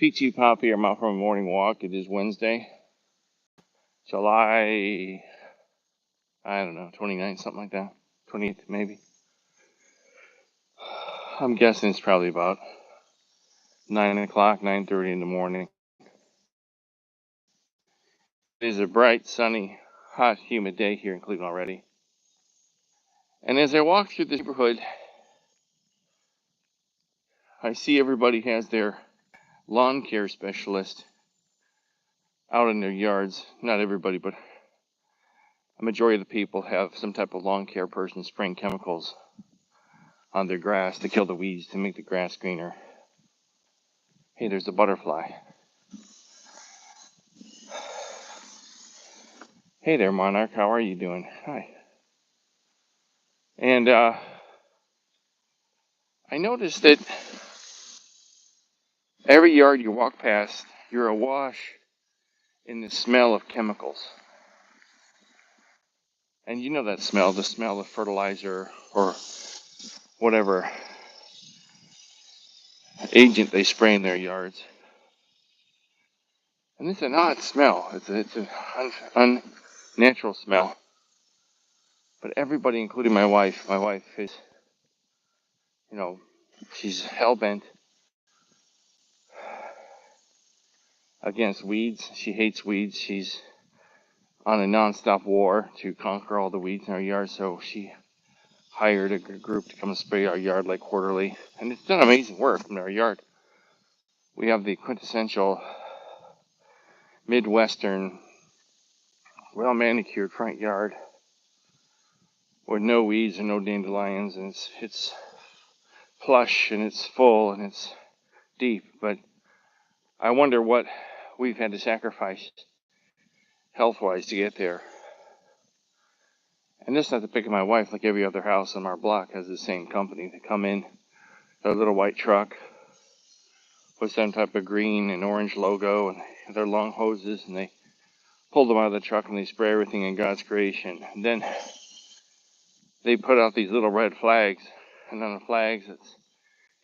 PTPOP here. I'm out for a morning walk. It is Wednesday, July, I don't know, 29th, something like that. 28th, maybe. I'm guessing it's probably about 9 o'clock, 9:30 in the morning. It is a bright, sunny, hot, humid day here in Cleveland already. And as I walk through the neighborhood, I see everybody has their lawn care specialist out in their yards. Not everybody, but a majority of the people have some type of lawn care person spraying chemicals on their grass to kill the weeds, to make the grass greener. Hey, there's a butterfly. Hey there, Monarch. How are you doing? Hi. And I noticed that every yard you walk past, you're awash in the smell of chemicals. And you know that smell, the smell of fertilizer or whatever agent they spray in their yards. And it's an odd smell. It's an unnatural smell. But everybody, including my wife is, she's hell-bent against weeds. She hates weeds. She's on a non-stop war to conquer all the weeds in our yard, so she hired a group to come and spray our yard like quarterly. And it's done amazing work in our yard. We have the quintessential Midwestern, well-manicured front yard with no weeds and no dandelions, and it's plush and it's full and it's deep. But I wonder what we've had to sacrifice health-wise to get there. And this is not to pick on my wife. Like every other house on our block has the same company. They come in, their little white truck with some type of green and orange logo and their long hoses, and they pull them out of the truck and they spray everything in God's creation. And then they put out these little red flags, and on the flags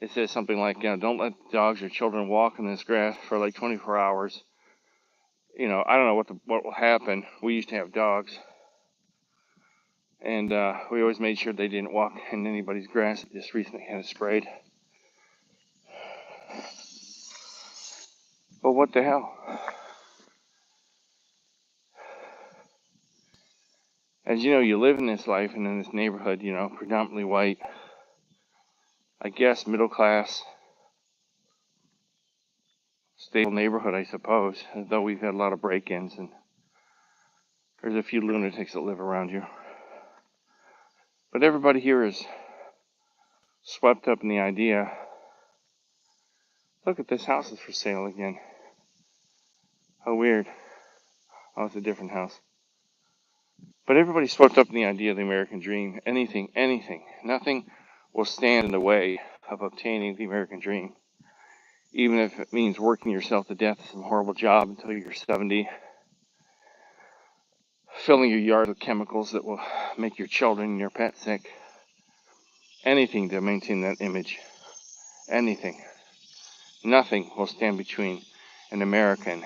it says something like, don't let dogs or children walk in this grass for like 24 hours. I don't know what will happen. We used to have dogs, and we always made sure they didn't walk in anybody's grass that just recently had it sprayed. But what the hell? As you know, you live in this life and in this neighborhood, predominantly white, I guess middle class, stable neighborhood, I suppose, though we've had a lot of break-ins and there's a few lunatics that live around you. But everybody here is swept up in the idea, look at this house is for sale again. How weird. Oh, it's a different house. But everybody's swept up in the idea of the American dream. Anything, nothing will stand in the way of obtaining the American dream. Even if it means working yourself to death in some horrible job until you're 70, filling your yard with chemicals that will make your children and your pets sick. Anything to maintain that image. Anything. Nothing will stand between an American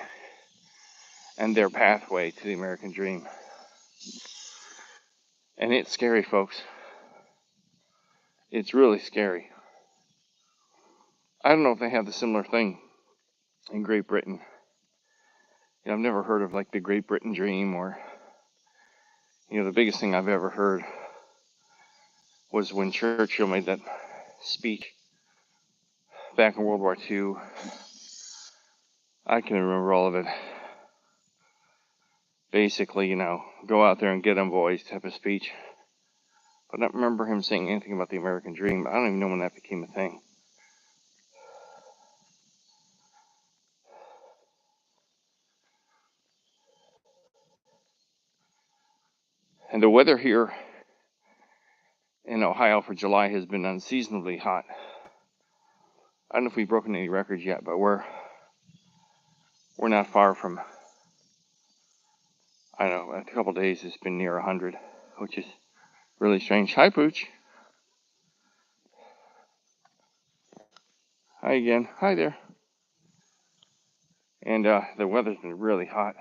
and their pathway to the American dream. And it's scary, folks. It's really scary. I don't know if they have the similar thing in Great Britain. I've never heard of like the Great Britain dream, or the biggest thing I've ever heard was when Churchill made that speech back in World War II. I can remember all of it. Basically, go out there and get them, boys, type of speech. But I don't remember him saying anything about the American dream. I don't even know when that became a thing. And the weather here in Ohio for July has been unseasonably hot. I don't know if we've broken any records yet, but we're not far from, I don't know, a couple of days it's been near 100, which is really strange. Hi, Pooch. Hi again. Hi there. And the weather's been really hot.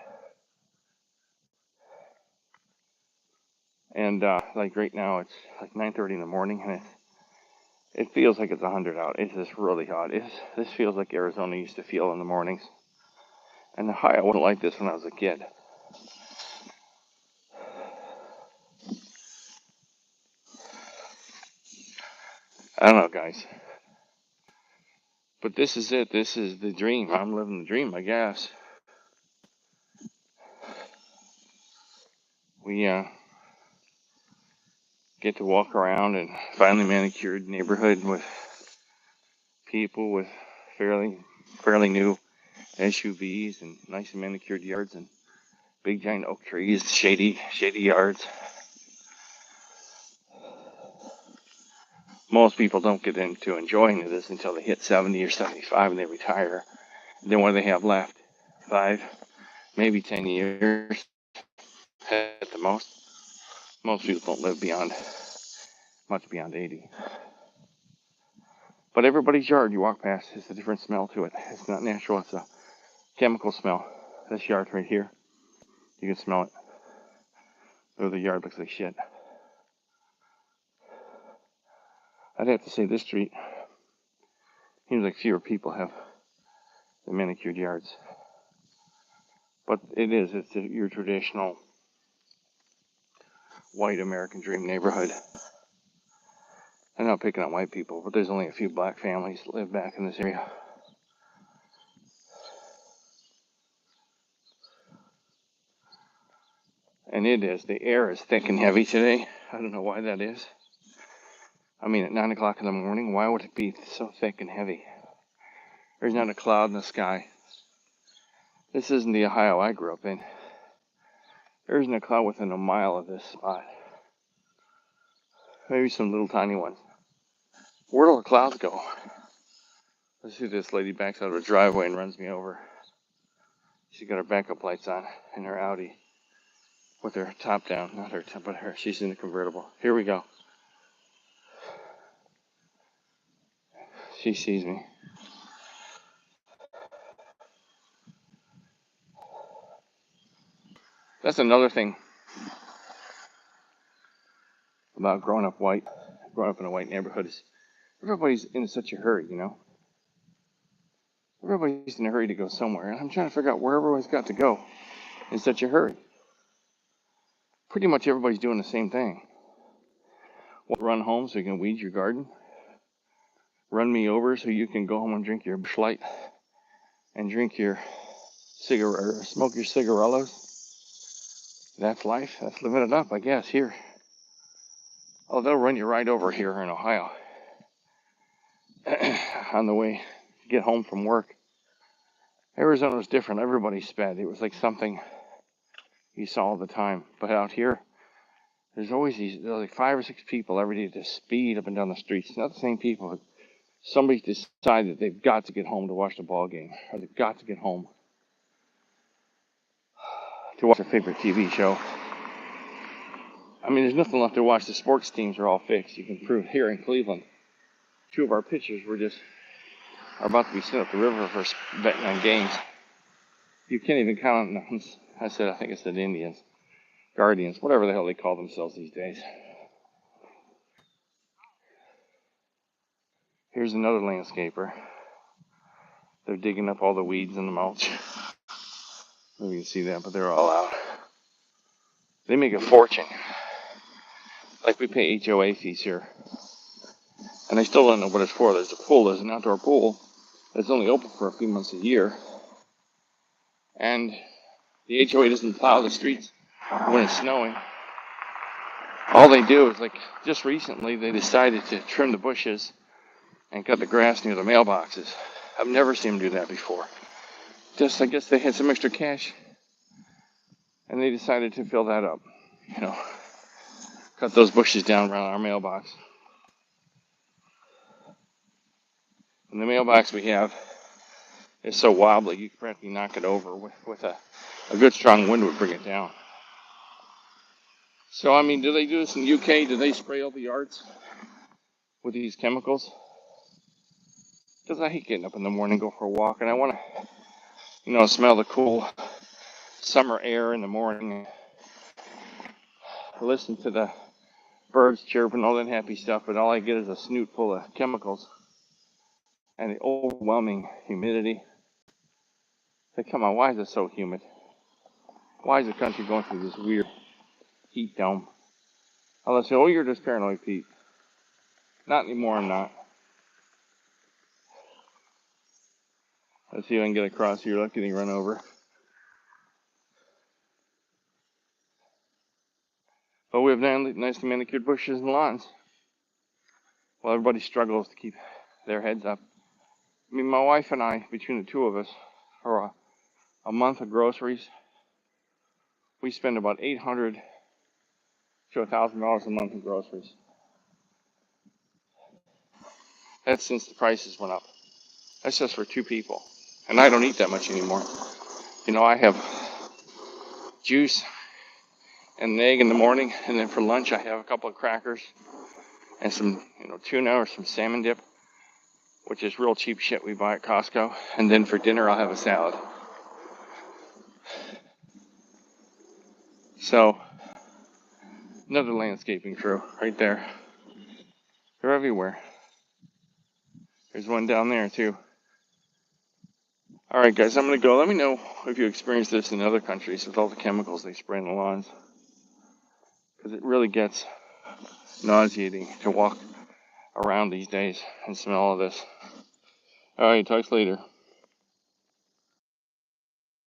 And like right now, it's like 9:30 in the morning, and it feels like it's 100 out. It's just really hot. This feels like Arizona used to feel in the mornings. And I wasn't like this when I was a kid. I don't know, guys. But this is it. This is the dream. I'm living the dream, I guess. We get to walk around in a finely manicured neighborhood with people with fairly new SUVs and nice and manicured yards and big giant oak trees, shady yards. Most people don't get into enjoying this until they hit 70 or 75 and they retire. And then what do they have left? 5, maybe 10 years at the most. Most people don't live much beyond 80. But everybody's yard you walk past has a different smell to it. It's not natural, it's a chemical smell. This yard right here, you can smell it. Oh, the yard looks like shit. I'd have to say this street seems like fewer people have the manicured yards. But it's your traditional white American dream neighborhood. I'm not picking on white people, but there's only a few black families that live back in this area. And the air is thick and heavy today. I don't know why that is. I mean, at 9 o'clock in the morning, why would it be so thick and heavy? There's not a cloud in the sky. This isn't the Ohio I grew up in. There isn't a cloud within a mile of this spot. Maybe some little tiny ones. Where do the clouds go? Let's see, this lady backs out of a driveway and runs me over. She's got her backup lights on in her Audi with her top down. Not her top, but her. She's in a convertible. Here we go. She sees me. That's another thing about growing up in a white neighborhood is everybody's in such a hurry, you know? Everybody's in a hurry to go somewhere, and I'm trying to figure out where everyone's got to go in such a hurry. Pretty much everybody's doing the same thing. Run home so you can weed your garden. Run me over so you can go home and drink your Busch Light and drink your cigarette or smoke your cigarillos. That's life. That's living it up, I guess, here. Oh, they'll run you right over here in Ohio on the way to get home from work. Arizona was different. Everybody sped. It was like something you saw all the time. But out here, there's like 5 or 6 people every day to speed up and down the streets. Not the same people, but somebody decided they've got to get home to watch the ball game, or they've got to get home to watch their favorite TV show. I mean, there's nothing left to watch. The sports teams are all fixed. You can prove here in Cleveland. 2 of our pitchers are about to be sent up the river for betting on games. You can't even count on them. I think it said Indians, Guardians, whatever the hell they call themselves these days. Here's another landscaper. They're digging up all the weeds and the mulch. Maybe you can see that, but they're all out. They make a fortune. Like we pay HOA fees here. And I still don't know what it's for. There's an outdoor pool that's only open for a few months a year. And the HOA doesn't plow the streets when it's snowing. All they do is, like, just recently they decided to trim the bushes and cut the grass near the mailboxes. I've never seen them do that before. I guess they had some extra cash and they decided to fill that up. You know, cut those bushes down around our mailbox. And the mailbox we have is so wobbly you could practically knock it over with a good strong wind would bring it down. So, I mean, do they do this in the UK? Do they spray all the yards with these chemicals? Because I hate getting up in the morning and go for a walk, and I want to Smell the cool summer air in the morning, listen to the birds chirping, all that happy stuff, but all I get is a snoot full of chemicals and the overwhelming humidity. Say, come on, why is it so humid? Why is the country going through this weird heat dome? I'll say, oh, you're just paranoid, Pete. Not anymore, I'm not. Let's see if I can get across here without getting run over. But we have nicely manicured bushes and lawns. Well, everybody struggles to keep their heads up. I mean, my wife and I, between the two of us, for a month of groceries, we spend about $800 to $1,000 a month in groceries. That's since the prices went up. That's just for two people. And I don't eat that much anymore. I have juice and an egg in the morning, and then for lunch I have a couple of crackers and some, tuna or some salmon dip, which is real cheap shit we buy at Costco. And then for dinner I'll have a salad. So, another landscaping crew right there. They're everywhere. There's one down there too. Alright guys, I'm going to go. Let me know if you experience this in other countries with all the chemicals they spray in the lawns. Because it really gets nauseating to walk around these days and smell all this. Alright, talk to you later.